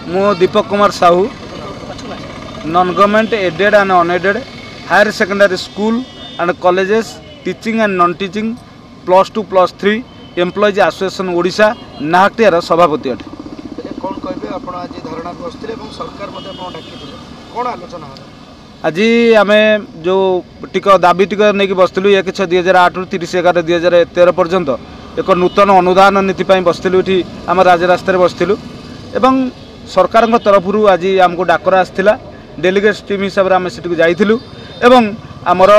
मु Dipak Kumar Sahu non government aided and unaided higher secondary school and colleges teaching and non teaching +2 +3 employees association Odisha नाहटियार सभापति अटे। कौन कहबे आपण आज धारणा बसथिले एवं सरकार मध्ये आपण डाकिथिले कोन आलोचना होला आज आमे जो टिक दाबी टिक नहीं बसलु 1/6/2008 रु 30/11/2013 पर्यंत एक नूतन अनुदान नीति बसलु ये आम राजरास्तार बसलु एवं सरकार तरफ आज आमको डाकर आसाला डेलीगेट्स टीम हिसाब से आम से जाइलु एवं आमर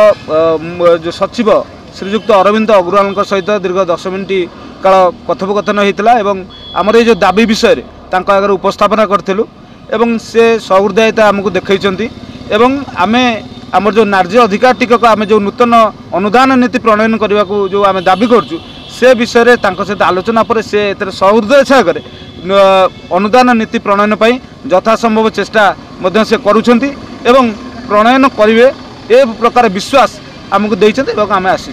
जो सचिव श्रीजुक्त अरविंद अग्रवाल सहित दीर्घ 10 मिनिट काल कथोपकथन होता एवं आमर ये जो दाबी विषय आगे उपस्थापना करूँ एवं से सहृदयता आमको देखते एवं आमे आमर जो नार्य अधिकार टिकक आम जो नूतन अनुदान नीति प्रणयन करने को जो आम दाबी करूँ से विषय सहित आलोचना पर से सहृदय छाकर अनुदान नीति प्रणयन पर यथासंभव चेष्टा से करुँच एवं प्रणयन करेंगे ए प्रकार विश्वास आमको देते आम आसी।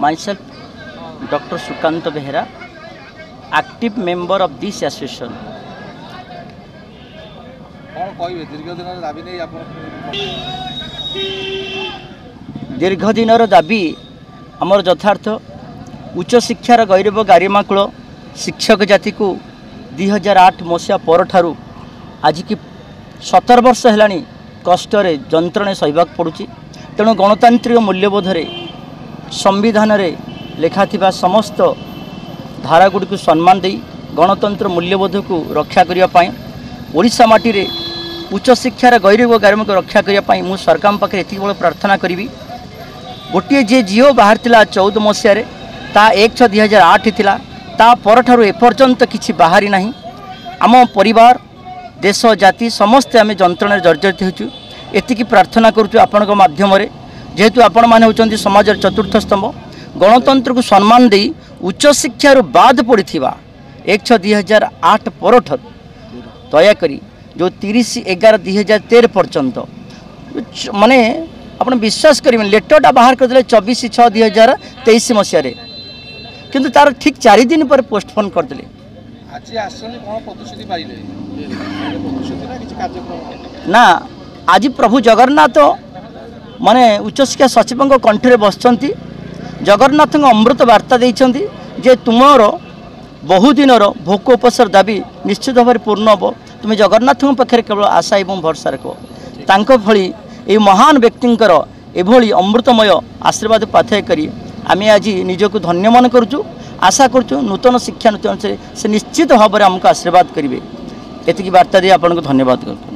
Myself Dr. Sukant Behera, active member of this association. दीर्घ दिन दाबी आमर यथार्थ उच्च शिक्षार गौरव गारिमाकुल शिक्षक जाति को 2008 मसीहा पर ठारू आज की 17 वर्ष है कष्ट जंत्रण सहवाक पड़ुची। तेणु गणतांत्रिक मूल्यबोधरे संविधान रे लेखा थिबा समस्त धारागुड़ी को सम्मान दे गणतंत्र मूल्यबोध को रक्षा करने ओडिशा माटी रे उच्च शिक्षार गौरव गारिमा को रक्षा करने मु सरकार पाखे एति बड़ प्रार्थना करी गोटे जे झील बाहर 14 मसीह ता 1/6/2008 थिला ता पर ठारू एपर्यंत किछि बाहरी नाही। आम परिवार देश जाति समस्ते आम जंत्रण जर्जरित होचु एतिकी प्रार्थना करूँ आपण माध्यम जेहेतु आपण मैंने होचंती समाज चतुर्थ स्तंभ गणतंत्र को सम्मान दे उच्च शिक्षार बाद पड़ा 1/6/2008 पर दयाकोरी जो 30/11/2013 पर्यंत माने आप विश्वास करें लेटरटा बाहर करदे 24/6/2023 मसीह किंतु तार ठीक 4 दिन पर पोस्टपोन करदे। ना आज प्रभु जगन्नाथ माने उच्च शिक्षा सचिव कंठे बसचंती जगन्नाथ अमृत वार्ता देइछंती जे तुमर बहुदिनर भोक उपसर दाबी निश्चित भाव पूर्ण हम तुम जगन्नाथ पाखे केवल आशा एवं भरसा रख तांको भली ए महान व्यक्तिंकर एभली अमृतमय आशीर्वाद पाथय करी आम आज निजक धन्य मन करुचु आशा करुचु नूतन शिक्षा नीति अनुसार से निश्चित भाव में आमको आशीर्वाद करेंगे एतिकी वार्ता दे आपको धन्यवाद करूँ।